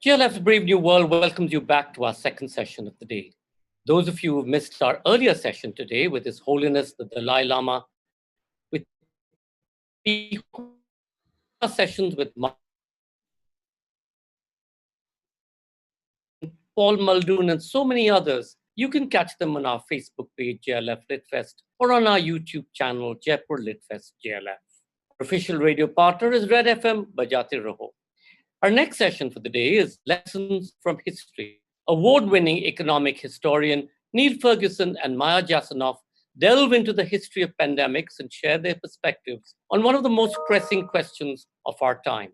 GLF's Brave New World welcomes you back to our second session of the day. Those of you who missed our earlier session today with His Holiness the Dalai Lama, with sessions with Paul Muldoon and so many others, you can catch them on our Facebook page, JLF Litfest, or on our YouTube channel, Jaipur Litfest JLF. Our official radio partner is Red FM, Bajate Raho. Our next session for the day is Lessons from History. Award-winning economic historian Niall Ferguson and MayaJasanoff delve into the history of pandemics and share their perspectives on one of the most pressing questions of our time.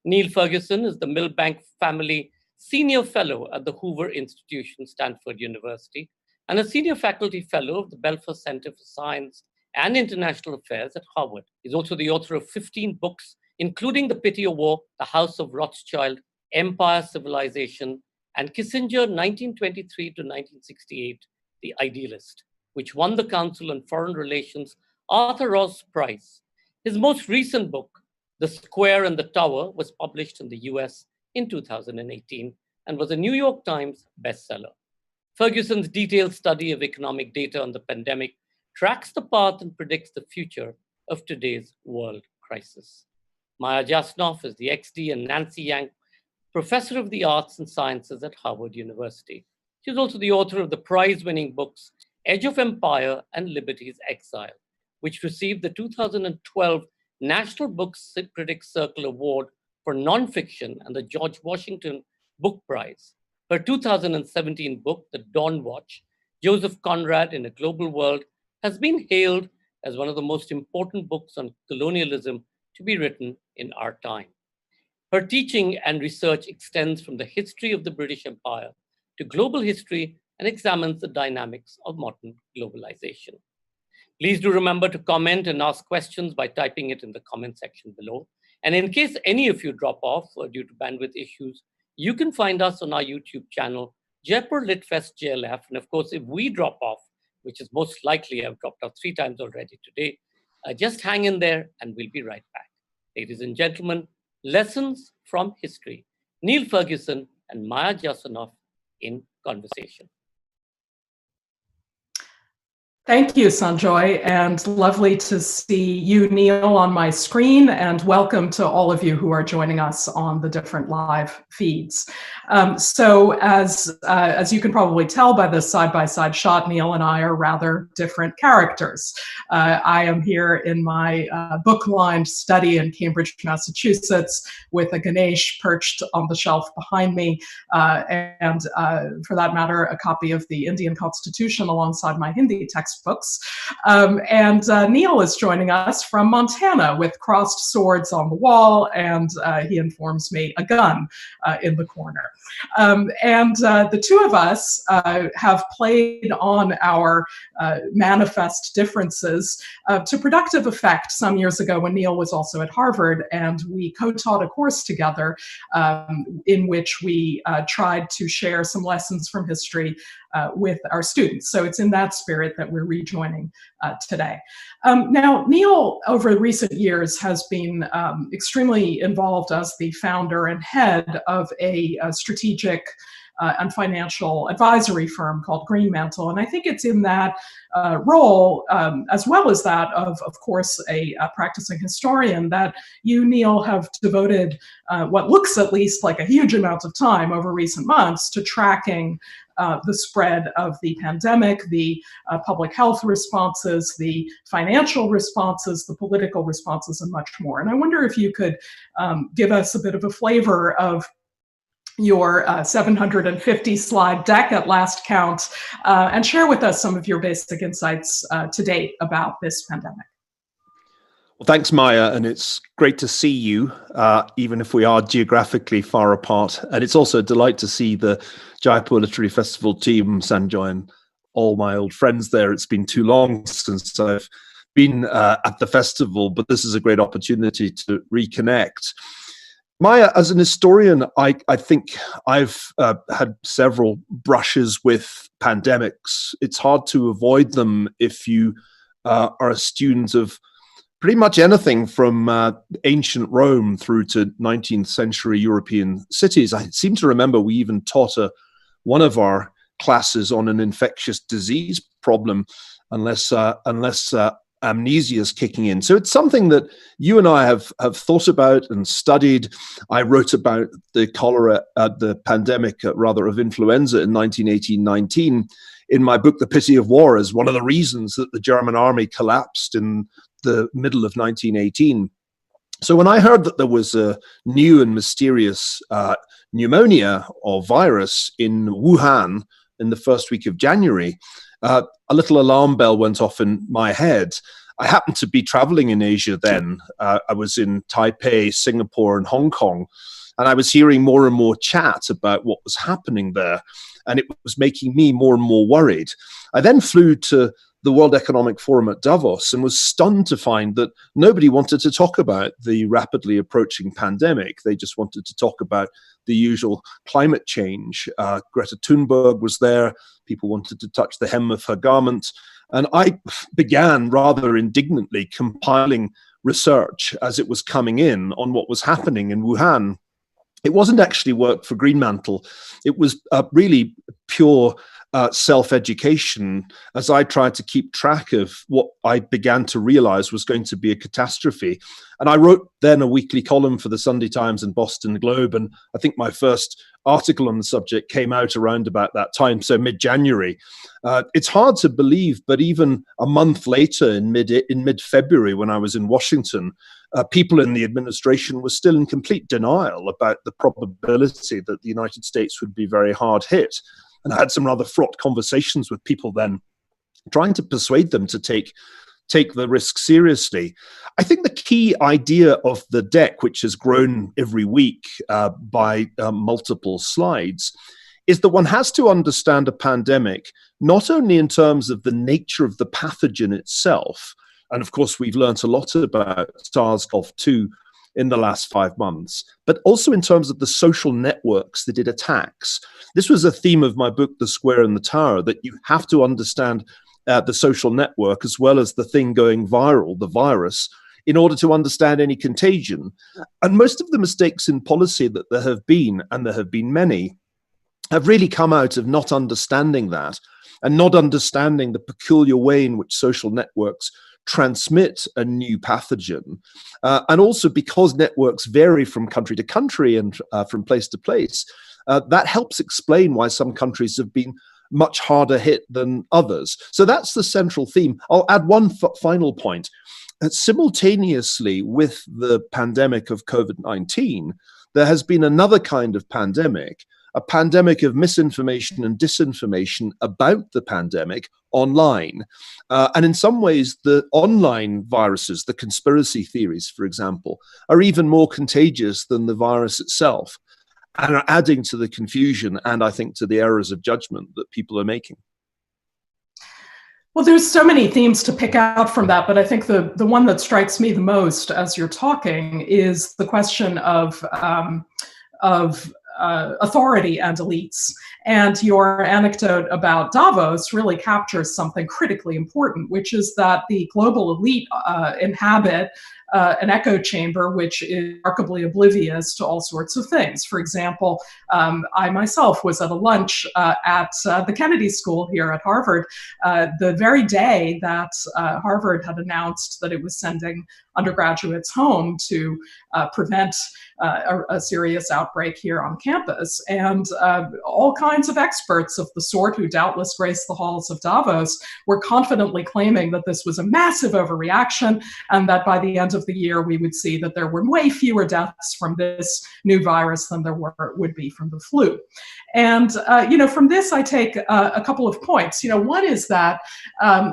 Niall Ferguson is the Milbank Family Senior Fellow at the Hoover Institution, Stanford University, and a Senior Faculty Fellow of the Belfer Center for Science and International Affairs at Harvard. He's also the author of 15 books, including The Pity of War, The House of Rothschild, Empire, Civilization, and Kissinger, 1923 to 1968, The Idealist, which won the Council on Foreign Relations Arthur Ross Prize. His most recent book, The Square and the Tower, was published in the US in 2018 and was a New York Times bestseller. Ferguson's detailed study of economic data on the pandemic tracks the path and predicts the future of today's world crisis. MayaJasanoff is the XD and Nancy Yang Professor of the Arts and Sciences at Harvard University. She's also the author of the prize-winning books Edge of Empire and Liberty's Exile, which received the 2012 National Book Critics Circle Award for Nonfiction and the George Washington Book Prize. Her 2017 book, The Dawn Watch, Joseph Conrad in a Global World, has been hailed as one of the most important books on colonialism to be written in our time. Her teaching and research extends from the history of the British Empire to global history and examines the dynamics of modern globalization. Please do remember to comment and ask questions by typing it in the comment section below. And in case any of you drop off due to bandwidth issues, you can find us on our YouTube channel, Jaipur Litfest JLF. And of course, if we drop off, which is most likely, I've dropped off 3 times already today, just hang in there and we'll be right back. Ladies and gentlemen, Lessons from History. Niall Ferguson and MayaJasanoff in conversation. Thank you, Sanjoy, and lovely to see you, Niall, on my screen, and welcome to all of you who are joining us on the different live feeds. So as you can probably tell by this side-by-side shot, Niall and I are rather different characters. I am here in my book-lined study in Cambridge, Massachusetts, with a Ganesh perched on the shelf behind me, and for that matter, a copy of the Indian Constitution alongside my Hindi textbooks. And Niall is joining us from Montana with crossed swords on the wall, and he informs me a gun in the corner. And the two of us have played on our manifest differences to productive effect some years ago when Niall was also at Harvard, and we co-taught a course together in which we tried to share some lessons from history with our students. So it's in that spirit that we're rejoining today. Now, Niall, over recent years, has been extremely involved as the founder and head of a strategic and financial advisory firm called Greenmantle. And I think it's in that role, as well as that of course, a practicing historian, that you, Niall, have devoted what looks at least like a huge amount of time over recent months to tracking the spread of the pandemic, the public health responses, the financial responses, the political responses, and much more. And I wonder if you could give us a bit of a flavor of your 750 slide deck at last count, and share with us some of your basic insights to date about this pandemic. Well, thanks, Maya, and it's great to see you, even if we are geographically far apart. And it's also a delight to see the Jaipur Literary Festival team, Sanjoy, and all my old friends there. It's been too long since I've been at the festival, but this is a great opportunity to reconnect. Maya, as an historian, I think I've had several brushes with pandemics. It's hard to avoid them if you are a student of pretty much anything from ancient Rome through to 19th century European cities. I seem to remember we even taught one of our classes on an infectious disease problem, unless amnesia is kicking in. So it's something that you and I have thought about and studied. I wrote about the pandemic of influenza in 1918-19 in my book, The Pity of War, as one of the reasons that the German army collapsed in the middle of 1918. So when I heard that there was a new and mysterious pneumonia or virus in Wuhan in the first week of January, a little alarm bell went off in my head. I happened to be traveling in Asia then. I was in Taipei, Singapore, and Hong Kong, and I was hearing more and more chat about what was happening there, and it was making me more and more worried. I then flew to the World Economic Forum at Davos and was stunned to find that nobody wanted to talk about the rapidly approaching pandemic. They just wanted to talk about the usual climate change. Greta Thunberg was there. People wanted to touch the hem of her garment. And I began rather indignantly compiling research as it was coming in on what was happening in Wuhan. It wasn't actually work for Greenmantle. It was really pure self-education as I tried to keep track of what I began to realize was going to be a catastrophe. And I wrote then a weekly column for the Sunday Times and Boston Globe. And I think my first article on the subject came out around about that time, so mid-January. It's hard to believe, but even a month later in mid-February when I was in Washington, people in the administration were still in complete denial about the probability that the United States would be very hard hit. And I had some rather fraught conversations with people then, trying to persuade them to take the risk seriously. I think the key idea of the deck, which has grown every week by multiple slides, is that one has to understand a pandemic not only in terms of the nature of the pathogen itself, and of course we've learnt a lot about SARS-CoV-2 in the last 5 months, but also in terms of the social networks that it attacks. This was a theme of my book, The Square and the Tower, that you have to understand the social network as well as the thing going viral, the virus, in order to understand any contagion. And most of the mistakes in policy that there have been, and there have been many, have really come out of not understanding that and not understanding the peculiar way in which social networks transmit a new pathogen. And also because networks vary from country to country and from place to place, that helps explain why some countries have been much harder hit than others. So that's the central theme. I'll add one final point. Simultaneously with the pandemic of COVID-19, there has been another kind of pandemic, a pandemic of misinformation and disinformation about the pandemic online. And in some ways, the online viruses, the conspiracy theories, for example, are even more contagious than the virus itself and are adding to the confusion and I think to the errors of judgment that people are making. Well, there's so many themes to pick out from that, but I think the one that strikes me the most as you're talking is the question of authority and elites. And your anecdote about Davos really captures something critically important, which is that the global elite inhabit an echo chamber which is remarkably oblivious to all sorts of things. For example, I myself was at a lunch at the Kennedy School here at Harvard the very day that Harvard had announced that it was sending undergraduates home to prevent a serious outbreak here on campus. And all kinds of experts of the sort who doubtless graced the halls of Davos were confidently claiming that this was a massive overreaction and that by the end of the year we would see that there were way fewer deaths from this new virus than there would be from the flu. And from this I take a couple of points. One is that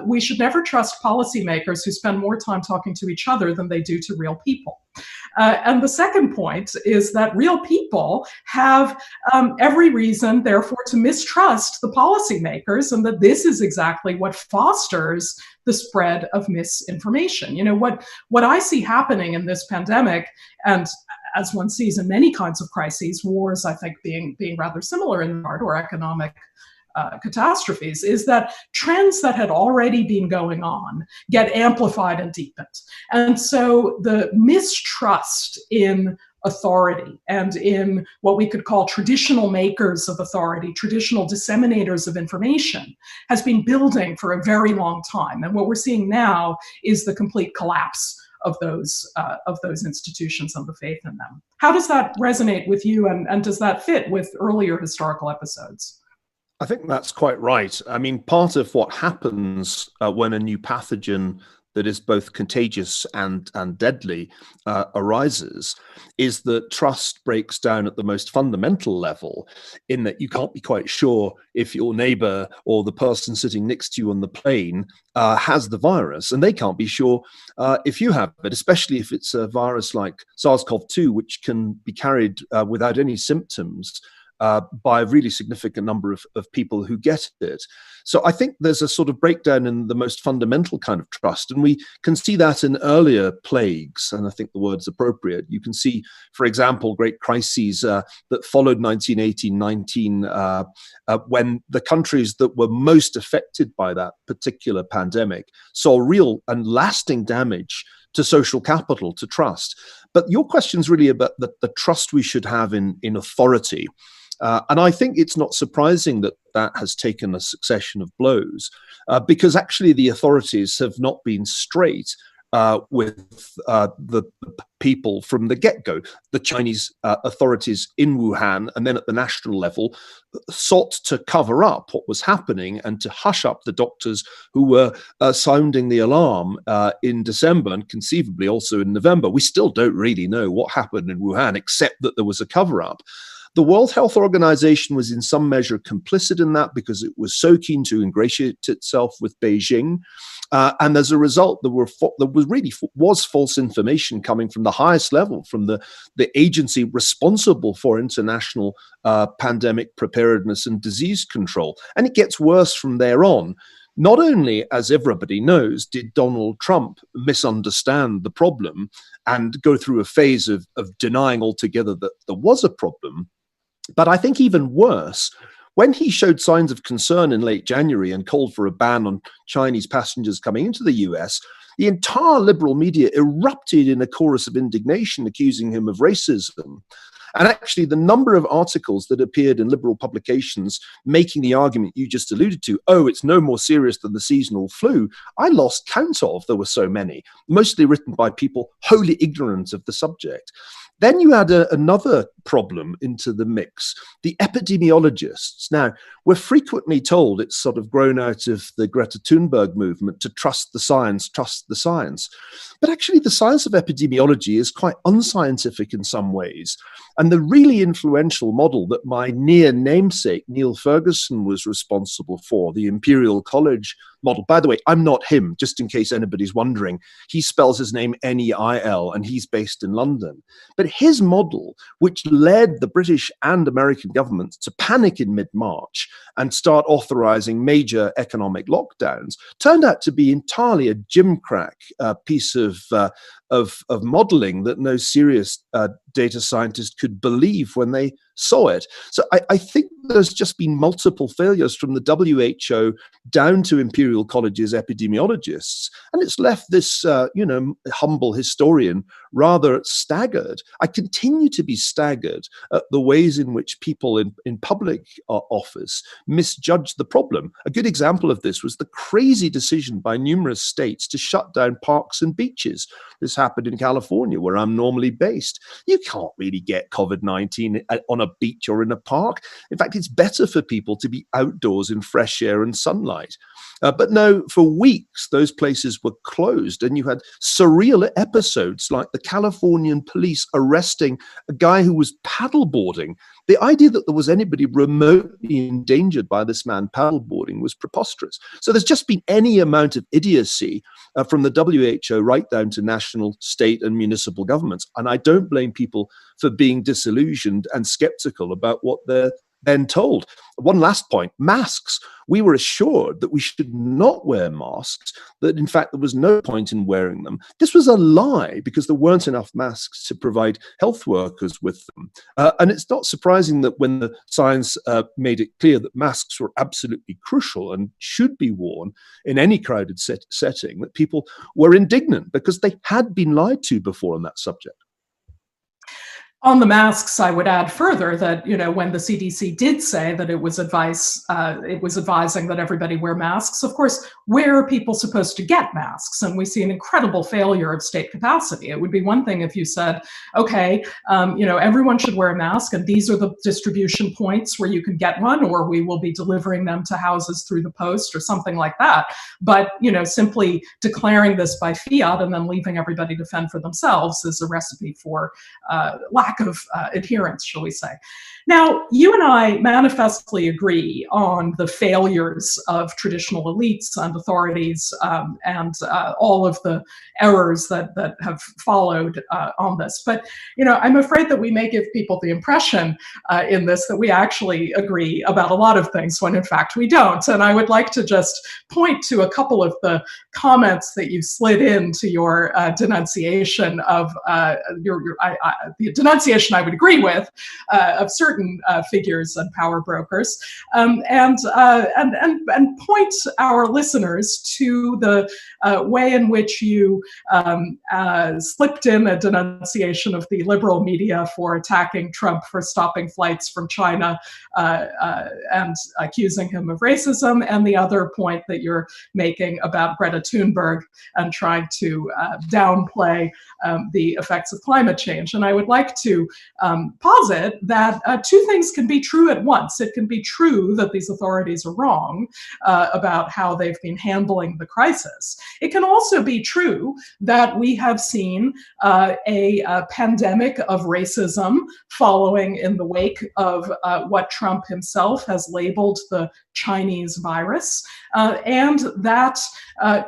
we should never trust policymakers who spend more time talking to each other than they do to real people. And the second point is that real people have every reason, therefore, to mistrust the policymakers, and that this is exactly what fosters the spread of misinformation. What I see happening in this pandemic, and as one sees in many kinds of crises, wars, I think, being rather similar in part, or economic catastrophes, is that trends that had already been going on get amplified and deepened. And so the mistrust in authority and in what we could call traditional makers of authority, traditional disseminators of information, has been building for a very long time. And what we're seeing now is the complete collapse of those institutions and the faith in them. How does that resonate with you, and does that fit with earlier historical episodes? I think that's quite right. I mean, part of what happens when a new pathogen that is both contagious and deadly arises is that trust breaks down at the most fundamental level, in that you can't be quite sure if your neighbor or the person sitting next to you on the plane has the virus, and they can't be sure if you have it, especially if it's a virus like SARS-CoV-2, which can be carried without any symptoms by a really significant number of people who get it. So I think there's a sort of breakdown in the most fundamental kind of trust. And we can see that in earlier plagues, and I think the word's appropriate. You can see, for example, great crises that followed 1918-19, when the countries that were most affected by that particular pandemic saw real and lasting damage to social capital, to trust. But your question's really about the trust we should have in authority. And I think it's not surprising that that has taken a succession of blows, because actually the authorities have not been straight with the people from the get-go. The Chinese authorities in Wuhan, and then at the national level, sought to cover up what was happening and to hush up the doctors who were sounding the alarm in December, and conceivably also in November. We still don't really know what happened in Wuhan, except that there was a cover-up. The World Health Organization was in some measure complicit in that, because it was so keen to ingratiate itself with Beijing. And as a result, there was false information coming from the highest level, from the agency responsible for international pandemic preparedness and disease control. And it gets worse from there on. Not only, as everybody knows, did Donald Trump misunderstand the problem and go through a phase of denying altogether that there was a problem, but I think even worse, when he showed signs of concern in late January and called for a ban on Chinese passengers coming into the US, the entire liberal media erupted in a chorus of indignation, accusing him of racism. And actually, the number of articles that appeared in liberal publications making the argument you just alluded to, oh, it's no more serious than the seasonal flu, I lost count of. There were so many, mostly written by people wholly ignorant of the subject. Then you add another problem into the mix, the epidemiologists. Now, we're frequently told, it's sort of grown out of the Greta Thunberg movement, to trust the science, trust the science. But actually, the science of epidemiology is quite unscientific in some ways. And the really influential model that my near namesake, Niall Ferguson, was responsible for, the Imperial College model. By the way, I'm not him, just in case anybody's wondering. He spells his name Neil, and he's based in London. But his model, which led the British and American governments to panic in mid-March and start authorizing major economic lockdowns, turned out to be entirely a gimcrack piece of modeling that no serious data scientist could believe when they saw it. So I think there's just been multiple failures from the WHO down to Imperial College's epidemiologists, and it's left this humble historian rather staggered. I continue to be staggered at the ways in which people in public office misjudge the problem. A good example of this was the crazy decision by numerous states to shut down parks and beaches. This happened in California, where I'm normally based. You can't really get COVID-19 on a beach or in a park. In fact, it's better for people to be outdoors in fresh air and sunlight. But no, for weeks, those places were closed, and you had surreal episodes like the Californian police arresting a guy who was paddleboarding. The idea that there was anybody remotely endangered by this man paddleboarding was preposterous. So there's just been any amount of idiocy from the WHO right down to national, state, and municipal governments. And I don't blame people for being disillusioned and skeptical about what they're then told. One last point, masks. We were assured that we should not wear masks, that in fact there was no point in wearing them. This was a lie because there weren't enough masks to provide health workers with them. And it's not surprising that when the science made it clear that masks were absolutely crucial and should be worn in any crowded setting, that people were indignant because they had been lied to before on that subject. On the masks, I would add further that, when the CDC did say that it was advising that everybody wear masks, of course, where are people supposed to get masks? And we see an incredible failure of state capacity. It would be one thing if you said, okay, everyone should wear a mask, and these are the distribution points where you can get one, or we will be delivering them to houses through the post or something like that. But, simply declaring this by fiat and then leaving everybody to fend for themselves is a recipe for lack of adherence, shall we say. Now, you and I manifestly agree on the failures of traditional elites and authorities and all of the errors that have followed on this. But, I'm afraid that we may give people the impression in this that we actually agree about a lot of things when in fact we don't. And I would like to just point to a couple of the comments that you slid into your denunciation of the denunciation I would agree with of certain figures and power brokers, and point our listeners to the way in which you slipped in a denunciation of the liberal media for attacking Trump for stopping flights from China and accusing him of racism, and the other point that you're making about Greta Thunberg and trying to downplay the effects of climate change. And I would like to posit that two things can be true at once. It can be true that these authorities are wrong about how they've been handling the crisis. It can also be true that we have seen a pandemic of racism following in the wake of what Trump himself has labeled the Chinese virus, and that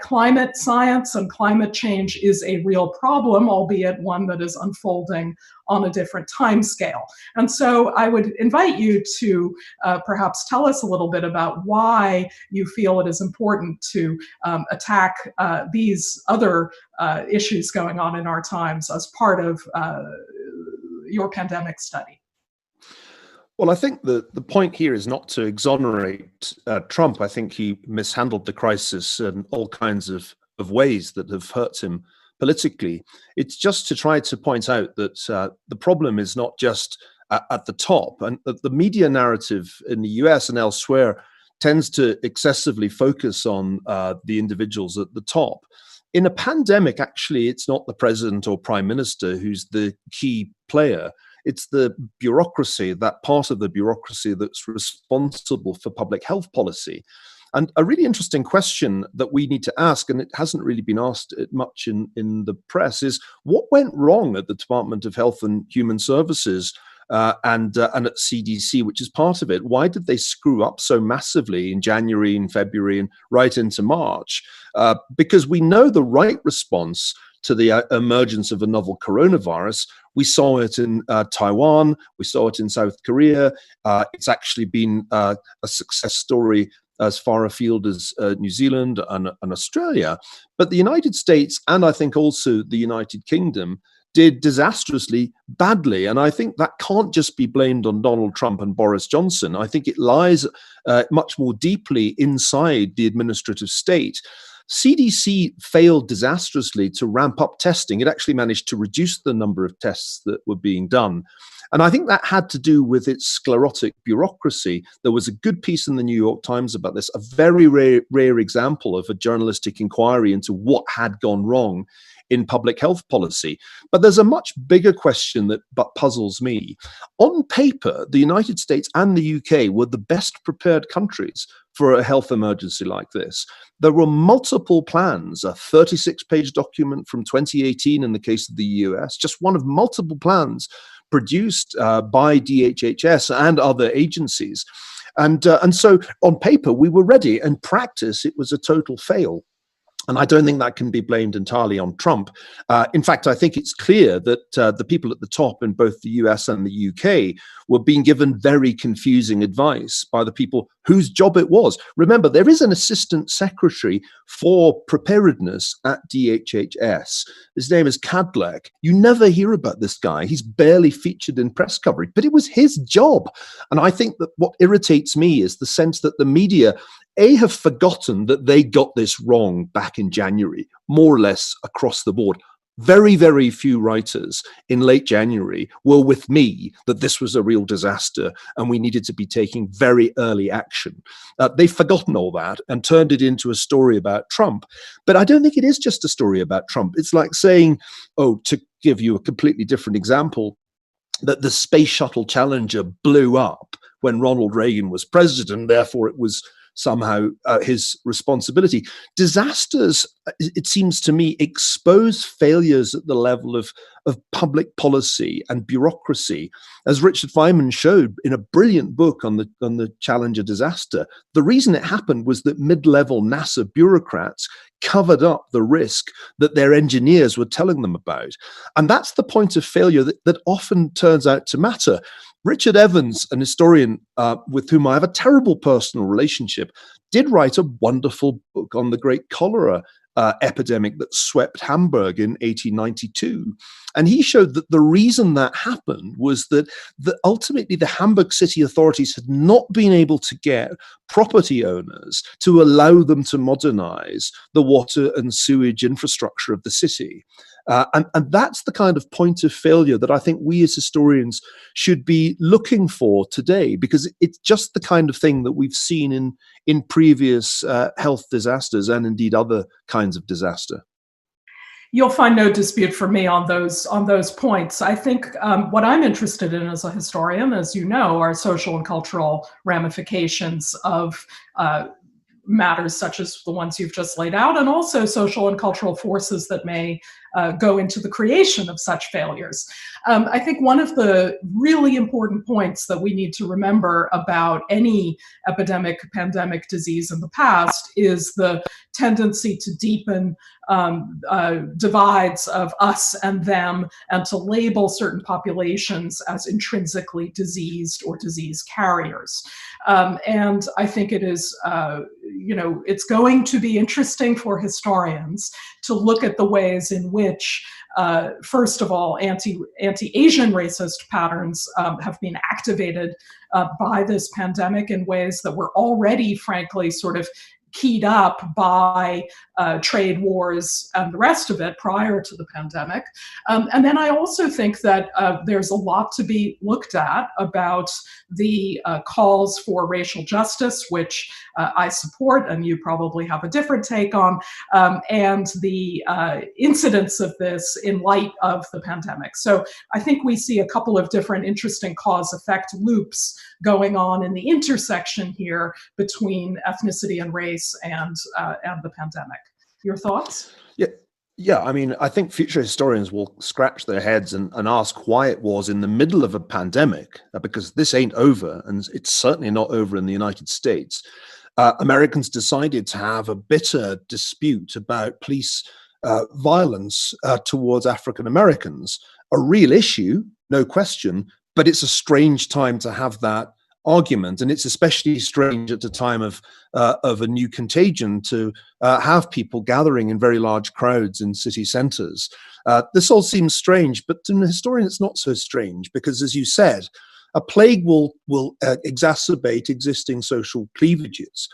climate science and climate change is a real problem, albeit one that is unfolding on a different time scale. And so I would invite you to perhaps tell us a little bit about why you feel it is important to attack these other issues going on in our times as part of your pandemic study. Well, I think the point here is not to exonerate Trump. I think he mishandled the crisis in all kinds of ways that have hurt him politically. It's just to try to point out that the problem is not just at the top, and that the media narrative in the US and elsewhere tends to excessively focus on the individuals at the top. In a pandemic, actually, it's not the president or prime minister who's the key player. It's the bureaucracy, that part of the bureaucracy that's responsible for public health policy. And a really interesting question that we need to ask, and it hasn't really been asked much in the press, is what went wrong at the Department of Health and Human Services and at CDC, which is part of it? Why did they screw up so massively in January and February and right into March? Because we know the right response to the emergence of a novel coronavirus. We saw it in Taiwan, we saw it in South Korea. It's actually been a success story as far afield as New Zealand and Australia. But the United States, and I think also the United Kingdom, did disastrously badly. And I think that can't just be blamed on Donald Trump and Boris Johnson. I think it lies much more deeply inside the administrative state. CDC failed disastrously to ramp up testing. It actually managed to reduce the number of tests that were being done. And I think that had to do with its sclerotic bureaucracy. There was a good piece in the New York Times about this, a very rare example of a journalistic inquiry into what had gone wrong in public health policy. But there's a much bigger question that puzzles me. On paper, the United States and the UK were the best prepared countries for a health emergency like this. There were multiple plans, a 36-page document from 2018 in the case of the US, just one of multiple plans produced by DHHS and other agencies. And so on paper, we were ready. In practice, it was a total fail. And I don't think that can be blamed entirely on Trump. In fact, I think it's clear that the people at the top in both the US and the UK were being given very confusing advice by the people whose job it was. Remember, there is an assistant secretary for preparedness at DHHS. His name is Cadleck. You never hear about this guy. He's barely featured in press coverage, but it was his job. And I think that what irritates me is the sense that the media have forgotten that they got this wrong back in January, more or less across the board. Very, very few writers in late January were with me that this was a real disaster and we needed to be taking very early action. They've forgotten all that and turned it into a story about Trump. But I don't think it is just a story about Trump. It's like saying, to give you a completely different example, that the Space Shuttle Challenger blew up when Ronald Reagan was president, therefore it was somehow his responsibility. Disasters, it seems to me, expose failures at the level of public policy and bureaucracy. As Richard Feynman showed in a brilliant book on the Challenger disaster, the reason it happened was that mid-level NASA bureaucrats covered up the risk that their engineers were telling them about. And that's the point of failure that often turns out to matter. Richard Evans, an historian with whom I have a terrible personal relationship, did write a wonderful book on the Great Cholera epidemic that swept Hamburg in 1892. And he showed that the reason that happened was that ultimately the Hamburg city authorities had not been able to get property owners to allow them to modernize the water and sewage infrastructure of the city. And that's the kind of point of failure that I think we as historians should be looking for today, because it's just the kind of thing that we've seen in previous health disasters and indeed other kinds of disaster. You'll find no dispute from me on those points. I think what I'm interested in as a historian, as you know, are social and cultural ramifications of matters such as the ones you've just laid out, and also social and cultural forces that may go into the creation of such failures. I think one of the really important points that we need to remember about any epidemic, pandemic, disease in the past is the tendency to deepen divides of us and them, and to label certain populations as intrinsically diseased or disease carriers. And I think it is, it's going to be interesting for historians to look at the ways in which, first of all, anti-Asian racist patterns have been activated by this pandemic in ways that were already, frankly, sort of keyed up by trade wars and the rest of it prior to the pandemic. And then I also think that there's a lot to be looked at about the calls for racial justice, which I support, and you probably have a different take on, and the incidence of this in light of the pandemic. So I think we see a couple of different interesting cause-effect loops going on in the intersection here between ethnicity and race and the pandemic. Your thoughts? Yeah. I mean, I think future historians will scratch their heads and ask why it was in the middle of a pandemic, because this ain't over, and it's certainly not over in the United States. Americans decided to have a bitter dispute about police violence towards African Americans. A real issue, no question, but it's a strange time to have that argument, and it's especially strange at the time of a new contagion to have people gathering in very large crowds in city centres. This all seems strange, but to a historian it's not so strange, because, as you said, a plague will exacerbate existing social cleavages.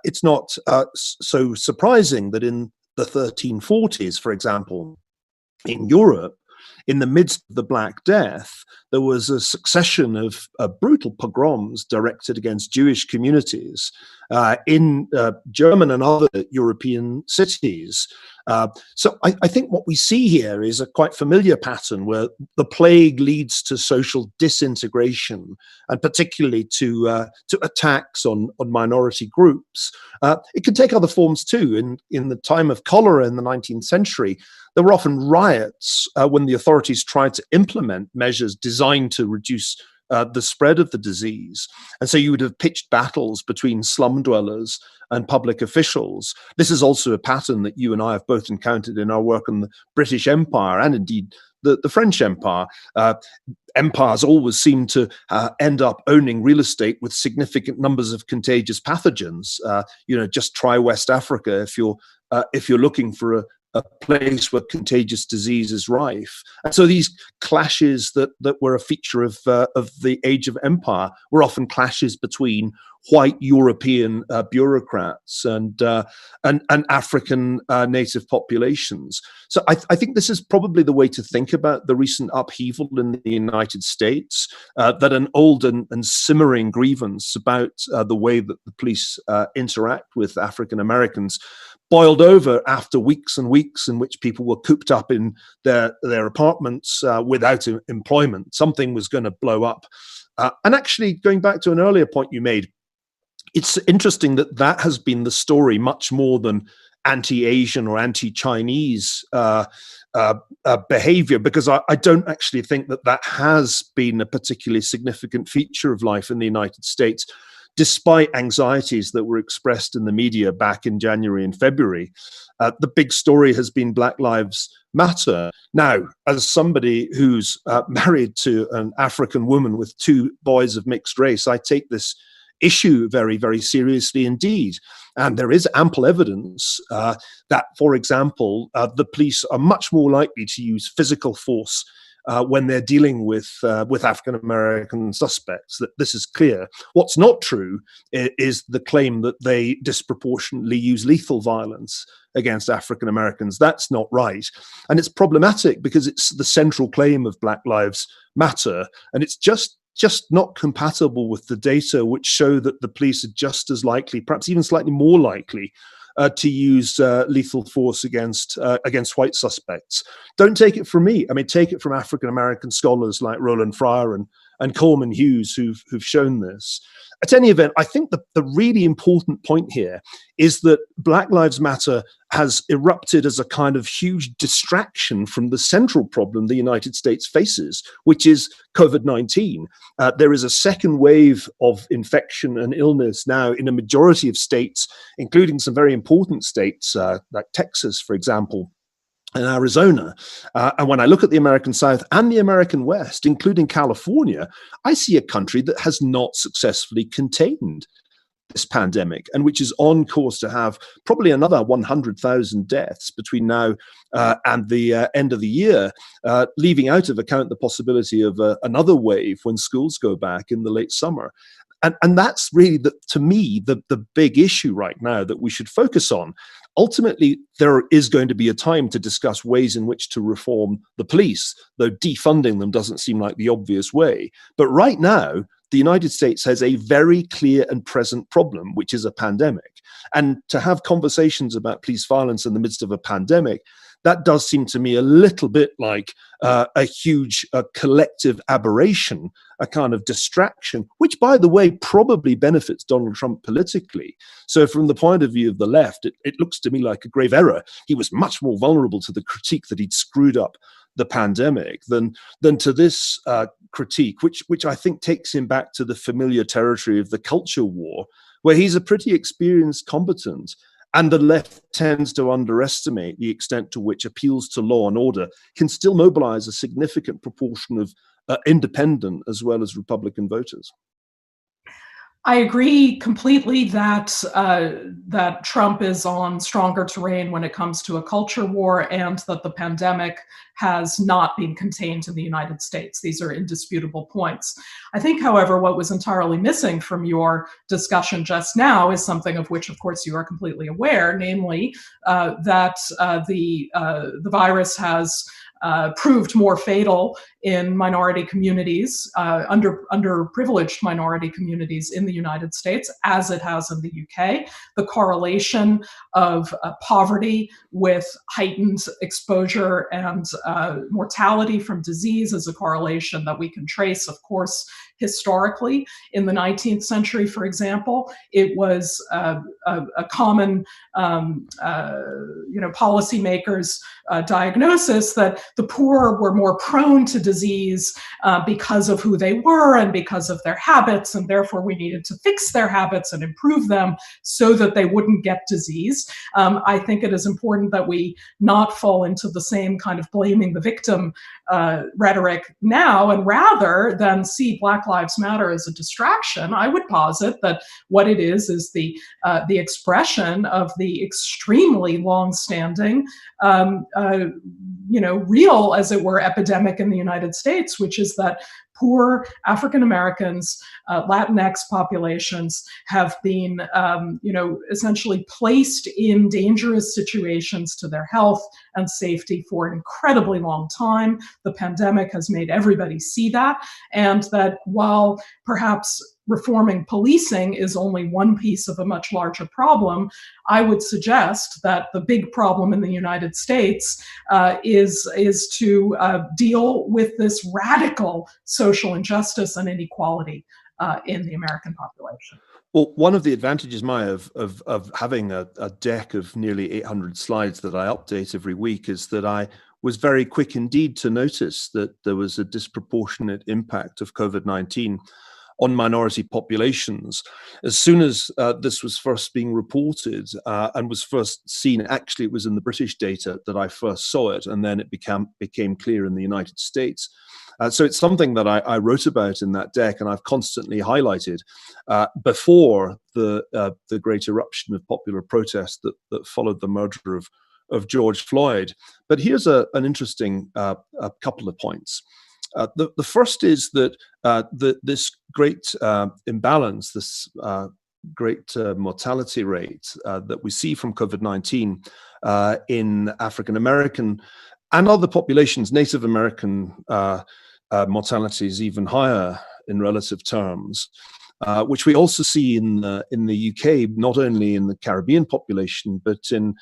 It's not so surprising that in the 1340s, for example, in Europe, in the midst of the Black Death, there was a succession of brutal pogroms directed against Jewish communities in German and other European cities. So I think what we see here is a quite familiar pattern where the plague leads to social disintegration, and particularly to attacks on minority groups. It can take other forms too. In the time of cholera in the 19th century, there were often riots when the authorities tried to implement measures designed to reduce the spread of the disease. And so you would have pitched battles between slum dwellers and public officials. This is also a pattern that you and I have both encountered in our work on the British Empire and indeed the French Empire. Empires always seem to end up owning real estate with significant numbers of contagious pathogens. Just try West Africa if you're looking for a place where contagious disease is rife. And so these clashes that were a feature of the age of empire were often clashes between white European bureaucrats and African native populations. So I think this is probably the way to think about the recent upheaval in the United States, that an old and simmering grievance about the way that the police interact with African Americans boiled over after weeks and weeks in which people were cooped up in their apartments without employment. Something was going to blow up. And actually, going back to an earlier point you made, it's interesting that has been the story much more than anti-Asian or anti-Chinese behavior, because I don't actually think that has been a particularly significant feature of life in the United States, despite anxieties that were expressed in the media back in January and February. The big story has been Black Lives Matter. Now, as somebody who's married to an African woman with 2 boys of mixed race, I take this issue very, very seriously indeed. And there is ample evidence that, for example, the police are much more likely to use physical force when they're dealing with African-American suspects. That this is clear. What's not true is the claim that they disproportionately use lethal violence against African-Americans. That's not right. And it's problematic because it's the central claim of Black Lives Matter. And it's just not compatible with the data which show that the police are just as likely, perhaps even slightly more likely, to use lethal force against white suspects. Don't take it from me. I mean, take it from African-American scholars like Roland Fryer and Coleman Hughes who've shown this. At any event, I think the really important point here is that Black Lives Matter has erupted as a kind of huge distraction from the central problem the United States faces, which is COVID-19. There is a second wave of infection and illness now in a majority of states, including some very important states like Texas, for example, and Arizona. And when I look at the American South and the American West, including California, I see a country that has not successfully contained this pandemic and which is on course to have probably another 100,000 deaths between now and the end of the year, leaving out of account the possibility of another wave when schools go back in the late summer. And that's really, to me, the big issue right now that we should focus on. Ultimately, there is going to be a time to discuss ways in which to reform the police, though defunding them doesn't seem like the obvious way. But right now, the United States has a very clear and present problem, which is a pandemic. And to have conversations about police violence in the midst of a pandemic, that does seem to me a little bit like a huge collective aberration, a kind of distraction, which, by the way, probably benefits Donald Trump politically. So from the point of view of the left, it looks to me like a grave error. He was much more vulnerable to the critique that he'd screwed up the pandemic than to this critique, which I think takes him back to the familiar territory of the culture war, where he's a pretty experienced combatant. And the left tends to underestimate the extent to which appeals to law and order can still mobilize a significant proportion of independent as well as Republican voters. I agree completely that that Trump is on stronger terrain when it comes to a culture war, and that the pandemic has not been contained in the United States. These are indisputable points. I think, however, what was entirely missing from your discussion just now is something of which, of course, you are completely aware, namely that the virus has proved more fatal in minority communities, underprivileged minority communities in the United States, as it has in the UK. The correlation of poverty with heightened exposure and mortality from disease is a correlation that we can trace, of course, historically. In the 19th century, for example, it was a common policymakers' diagnosis that the poor were more prone to disease because of who they were and because of their habits, and therefore we needed to fix their habits and improve them so that they wouldn't get disease. I think it is important that we not fall into the same kind of blaming the victim rhetoric now, and rather than see Black Lives Matter as a distraction, I would posit that what it is the expression of the extremely long-standing, real, as it were, epidemic in the United States, which is that poor African Americans, Latinx populations have been, essentially placed in dangerous situations to their health and safety for an incredibly long time. The pandemic has made everybody see that, and that while perhaps reforming policing is only one piece of a much larger problem, I would suggest that the big problem in the United States is to deal with this radical social injustice and inequality in the American population. Well, one of the advantages, Maya, of having a deck of nearly 800 slides that I update every week is that I was very quick indeed to notice that there was a disproportionate impact of COVID-19 on minority populations. As soon as this was first being reported and was first seen, actually it was in the British data that I first saw it, and then it became clear in the United States. So it's something that I wrote about in that deck, and I've constantly highlighted before the great eruption of popular protest that followed the murder of George Floyd. But here's an interesting a couple of points. The first is that this great imbalance, this great mortality rate that we see from COVID-19 in African American and other populations, Native American mortality is even higher in relative terms, which we also see in the UK, not only in the Caribbean population, but in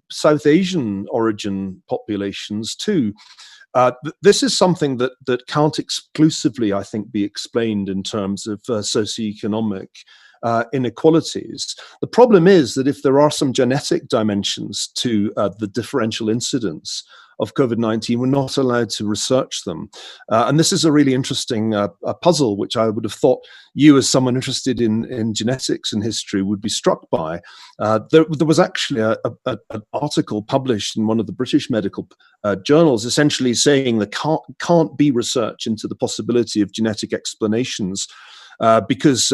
South Asian origin populations too. This is something that can't exclusively, I think, be explained in terms of socioeconomic inequalities. The problem is that if there are some genetic dimensions to the differential incidence of COVID-19, we're not allowed to research them. And this is a really interesting puzzle, which I would have thought you, as someone interested in genetics and history, would be struck by. There was actually an article published in one of the British medical journals essentially saying there can't be research into the possibility of genetic explanations because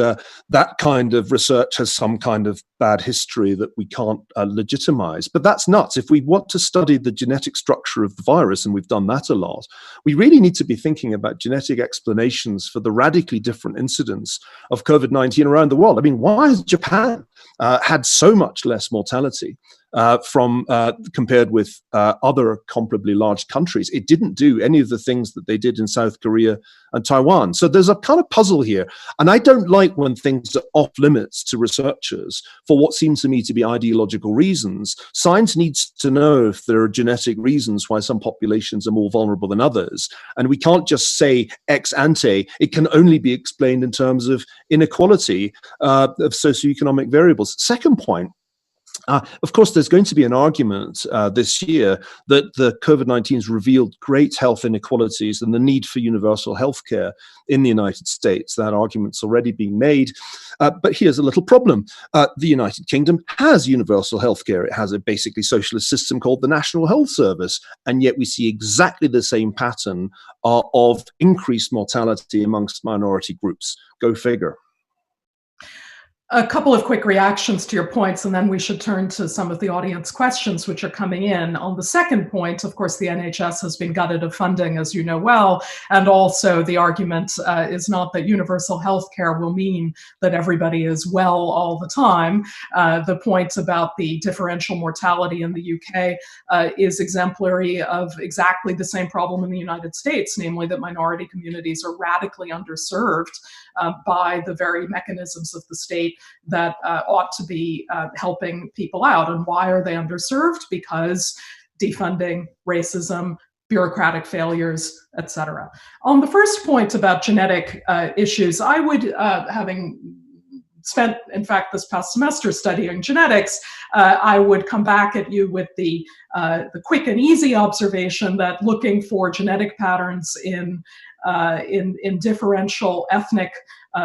that kind of research has some kind of bad history that we can't legitimize. But that's nuts. If we want to study the genetic structure of the virus, and we've done that a lot, we really need to be thinking about genetic explanations for the radically different incidence of COVID-19 around the world. I mean, why has Japan had so much less mortality compared with other comparably large countries? It didn't do any of the things that they did in South Korea and Taiwan. So there's a kind of puzzle here. And I don't like when things are off limits to researchers for what seems to me to be ideological reasons. Science needs to know if there are genetic reasons why some populations are more vulnerable than others. And we can't just say ex ante. It can only be explained in terms of inequality of socioeconomic variables. Second point, of course, there's going to be an argument this year that the COVID-19 has revealed great health inequalities and the need for universal healthcare in the United States. That argument's already being made. But here's a little problem. The United Kingdom has universal healthcare. It has a basically socialist system called the National Health Service. And yet we see exactly the same pattern of increased mortality amongst minority groups. Go figure. A couple of quick reactions to your points, and then we should turn to some of the audience questions which are coming in. On the second point, of course, the NHS has been gutted of funding, as you know well, and also the argument is not that universal health care will mean that everybody is well all the time. The point about the differential mortality in the UK is exemplary of exactly the same problem in the United States, namely that minority communities are radically underserved by the very mechanisms of the state that ought to be helping people out. And why are they underserved? Because defunding, racism, bureaucratic failures, etc. On the first point about genetic issues, I would, having spent, in fact, this past semester studying genetics, I would come back at you with the quick and easy observation that looking for genetic patterns in differential ethnic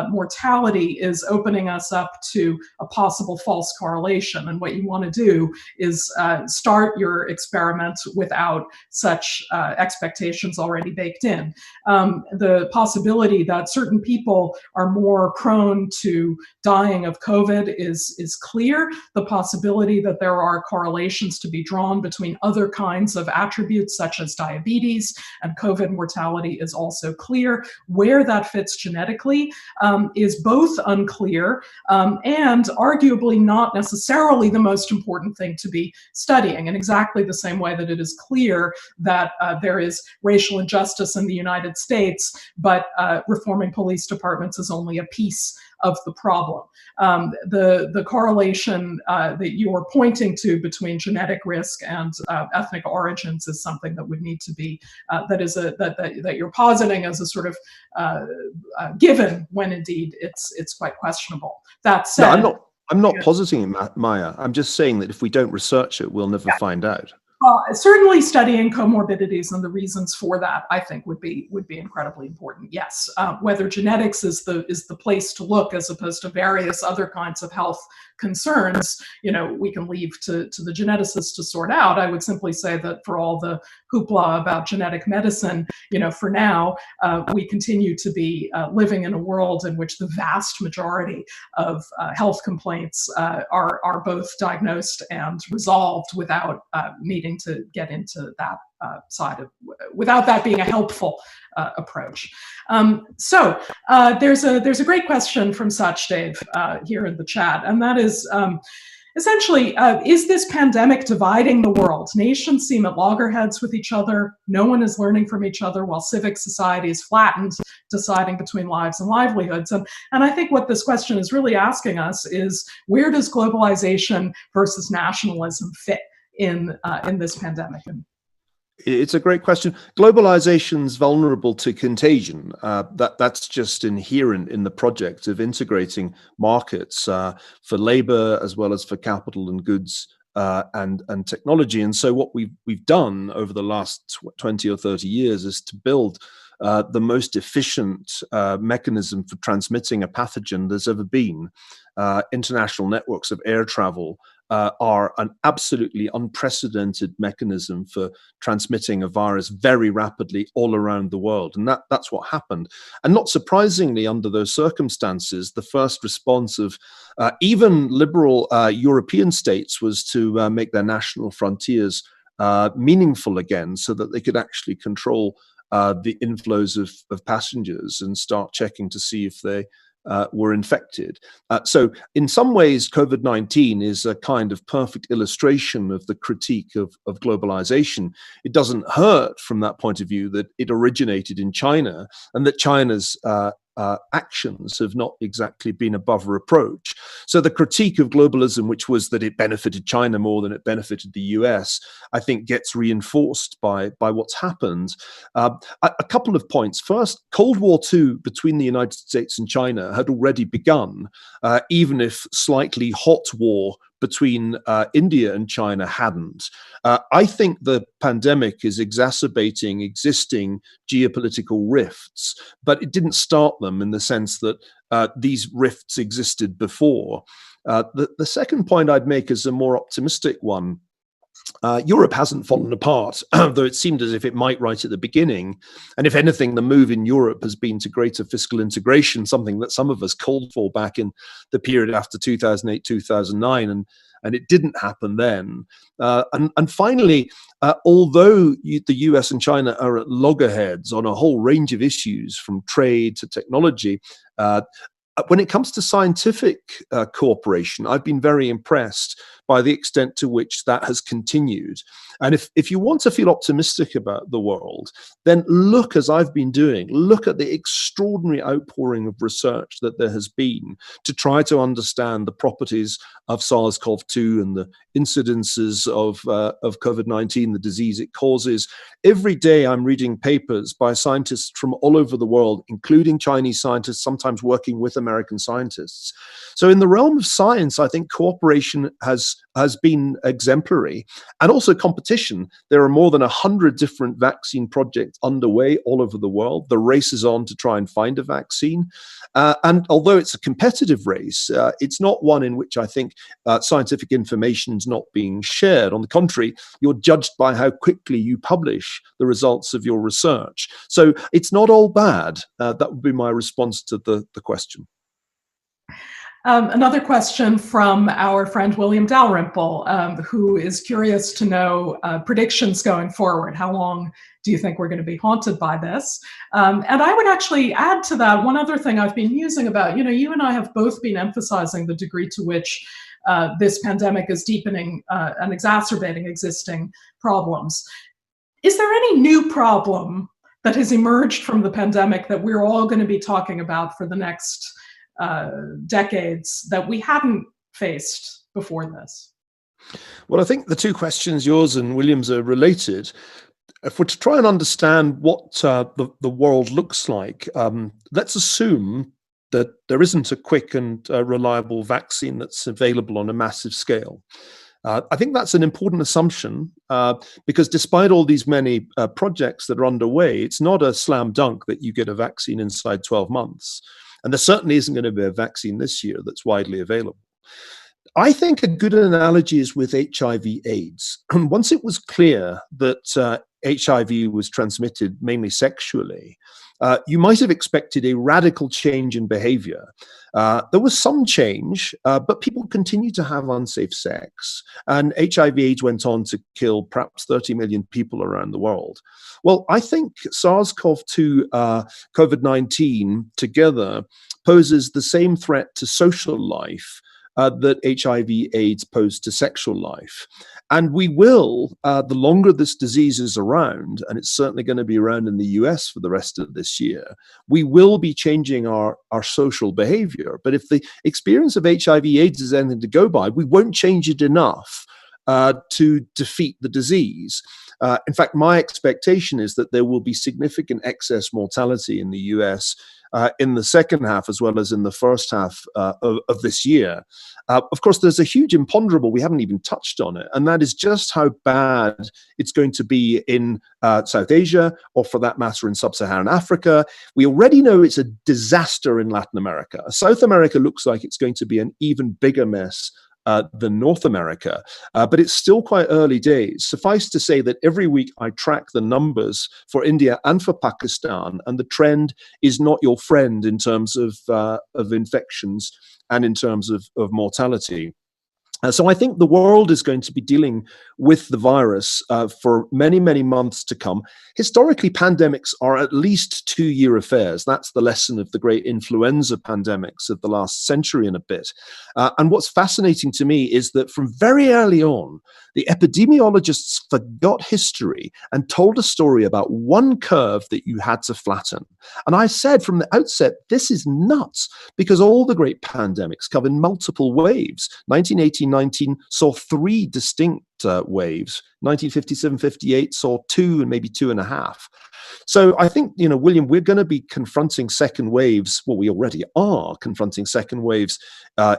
mortality is opening us up to a possible false correlation. And what you want to do is start your experiment without such expectations already baked in. The possibility that certain people are more prone to dying of COVID is clear. The possibility that there are correlations to be drawn between other kinds of attributes such as diabetes and COVID mortality is also clear. Where that fits genetically is both unclear and arguably not necessarily the most important thing to be studying, in exactly the same way that it is clear that there is racial injustice in the United States, but reforming police departments is only a piece of the problem. The correlation that you are pointing to between genetic risk and ethnic origins is something that would need to be that you're positing as a sort of given, when indeed it's quite questionable. That said, no, I'm not positing it, Maya. I'm just saying that if we don't research it, we'll never find out. Well, certainly studying comorbidities and the reasons for that, I think, would be incredibly important. Yes, whether genetics is the place to look as opposed to various other kinds of health concerns, we can leave to the geneticists to sort out. I would simply say that for all the hoopla about genetic medicine, for now, we continue to be living in a world in which the vast majority of health complaints are both diagnosed and resolved without needing to get into that side of, without that being a helpful approach. So there's a great question from Sachdave here in the chat, and that is essentially, is this pandemic dividing the world? Nations seem at loggerheads with each other. No one is learning from each other, while civic society is flattened, deciding between lives and livelihoods. And I think what this question is really asking us is, where does globalization versus nationalism fit in this pandemic? It's a great question. Globalization's vulnerable to contagion. That's just inherent in the project of integrating markets for labor as well as for capital and goods and technology. And so what we've done over the last 20 or 30 years is to build the most efficient mechanism for transmitting a pathogen there's ever been. International networks of air travel are an absolutely unprecedented mechanism for transmitting a virus very rapidly all around the world. And that's what happened. And not surprisingly, under those circumstances, the first response of even liberal European states was to make their national frontiers meaningful again, so that they could actually control the inflows of passengers and start checking to see if they were infected. So in some ways, COVID-19 is a kind of perfect illustration of the critique of globalization. It doesn't hurt from that point of view that it originated in China, and that China's actions have not exactly been above reproach. So the critique of globalism, which was that it benefited China more than it benefited the US, I think gets reinforced by what's happened. A couple of points. First, Cold War II between the United States and China had already begun, even if slightly hot war between India and China hadn't. I think the pandemic is exacerbating existing geopolitical rifts, but it didn't start them in the sense that these rifts existed before. The second point I'd make is a more optimistic one. Europe hasn't fallen apart, though it seemed as if it might right at the beginning. And if anything, the move in Europe has been to greater fiscal integration, something that some of us called for back in the period after 2008, 2009, and it didn't happen then. And finally, although the US and China are at loggerheads on a whole range of issues, from trade to technology, when it comes to scientific cooperation, I've been very impressed by the extent to which that has continued. And if you want to feel optimistic about the world, then look, as I've been doing, look at the extraordinary outpouring of research that there has been to try to understand the properties of SARS-CoV-2 and the incidences of COVID-19, the disease it causes. Every day I'm reading papers by scientists from all over the world, including Chinese scientists, sometimes working with American scientists. So in the realm of science, I think cooperation has been exemplary, and also competition. There are more than 100 different vaccine projects underway all over the world. The race is on to try and find a vaccine. And although it's a competitive race, it's not one in which I think scientific information is not being shared. On the contrary, you're judged by how quickly you publish the results of your research. So it's not all bad. That would be my response to the question. Another question from our friend William Dalrymple, who is curious to know predictions going forward. How long do you think we're going to be haunted by this? And I would actually add to that one other thing I've been musing about. You and I have both been emphasizing the degree to which this pandemic is deepening and exacerbating existing problems. Is there any new problem that has emerged from the pandemic that we're all going to be talking about for the next decades that we hadn't faced before this? Well, I think the two questions, yours and William's, are related. If we're to try and understand what the world looks like, let's assume that there isn't a quick and reliable vaccine that's available on a massive scale. I think that's an important assumption because despite all these many projects that are underway, it's not a slam dunk that you get a vaccine inside 12 months. And there certainly isn't going to be a vaccine this year that's widely available. I think a good analogy is with HIV/AIDS. Once it was clear that HIV was transmitted mainly sexually, you might have expected a radical change in behavior. There was some change, but people continued to have unsafe sex. And HIV/AIDS went on to kill perhaps 30 million people around the world. Well, I think SARS-CoV-2, COVID-19 together poses the same threat to social life that HIV/AIDS posed to sexual life. And we will, the longer this disease is around, and it's certainly going to be around in the US for the rest of this year, we will be changing our social behavior. But if the experience of HIV/AIDS is anything to go by, we won't change it enough to defeat the disease. In fact, my expectation is that there will be significant excess mortality in the US in the second half as well as in the first half of this year. Of course, there's a huge imponderable, we haven't even touched on it, and that is just how bad it's going to be in South Asia, or for that matter in sub-Saharan Africa. We already know it's a disaster in Latin America. South America looks like it's going to be an even bigger mess than North America, but it's still quite early days. Suffice to say that every week I track the numbers for India and for Pakistan, and the trend is not your friend in terms of infections and in terms of mortality. So I think the world is going to be dealing with the virus for many, many months to come. Historically, pandemics are at least 2-year affairs. That's the lesson of the great influenza pandemics of the last century and a bit. And what's fascinating to me is that from very early on, the epidemiologists forgot history and told a story about one curve that you had to flatten. And I said from the outset, this is nuts, because all the great pandemics come in multiple waves. 1918-19 saw 3 distinct waves. 1957-58 saw 2 and maybe 2.5. So I think, William, we're going to be confronting second waves. Well, we already are confronting second waves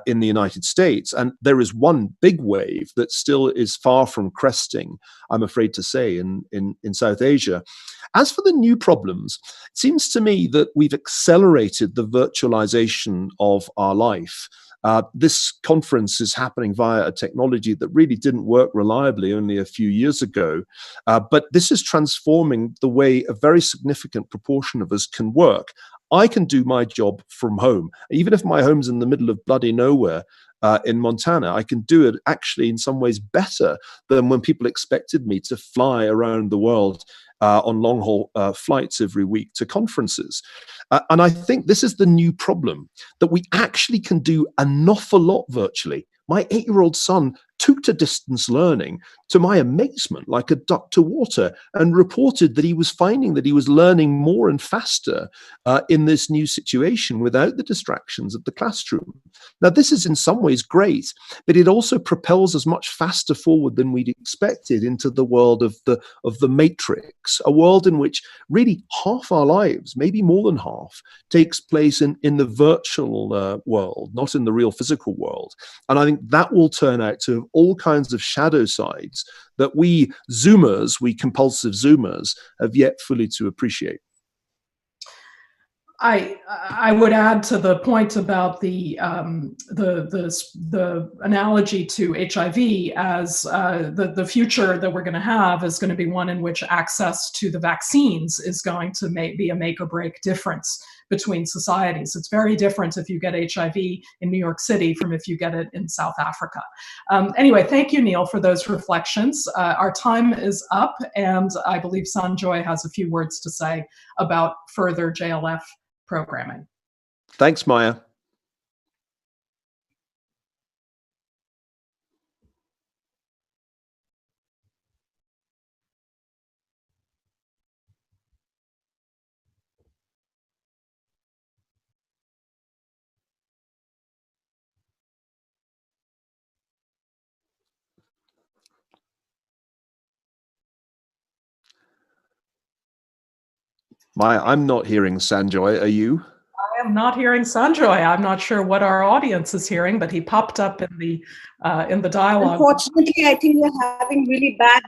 in the United States. And there is one big wave that still is far from cresting, I'm afraid to say, in South Asia. As for the new problems, it seems to me that we've accelerated the virtualization of our life. This conference is happening via a technology that really didn't work reliably only a few years ago. But this is transforming the way a very significant proportion of us can work. I can do my job from home. Even if my home's in the middle of bloody nowhere in Montana, I can do it actually in some ways better than when people expected me to fly around the world on long-haul flights every week to conferences. And I think this is the new problem, that we actually can do an awful lot virtually. My 8-year-old son took to distance learning, to my amazement, like a duck to water, and reported that he was finding that he was learning more and faster in this new situation without the distractions of the classroom. Now, this is in some ways great, but it also propels us much faster forward than we'd expected into the world of the matrix, a world in which really half our lives, maybe more than half, takes place in the virtual world, not in the real physical world. And I think that will turn out to have all kinds of shadow sides that we Zoomers, we compulsive Zoomers, have yet fully to appreciate. I would add to the point about the analogy to HIV as the future that we're going to have is going to be one in which access to the vaccines is going to be a make or break difference between societies. It's very different if you get HIV in New York City from if you get it in South Africa. Anyway, thank you, Niall, for those reflections. Our time is up, and I believe Sanjoy has a few words to say about further JLF programming. Thanks, Maya. Maya, I'm not hearing Sanjoy. Are you? I am not hearing Sanjoy. I'm not sure what our audience is hearing, but he popped up in the dialogue. Unfortunately, I think we're having really bad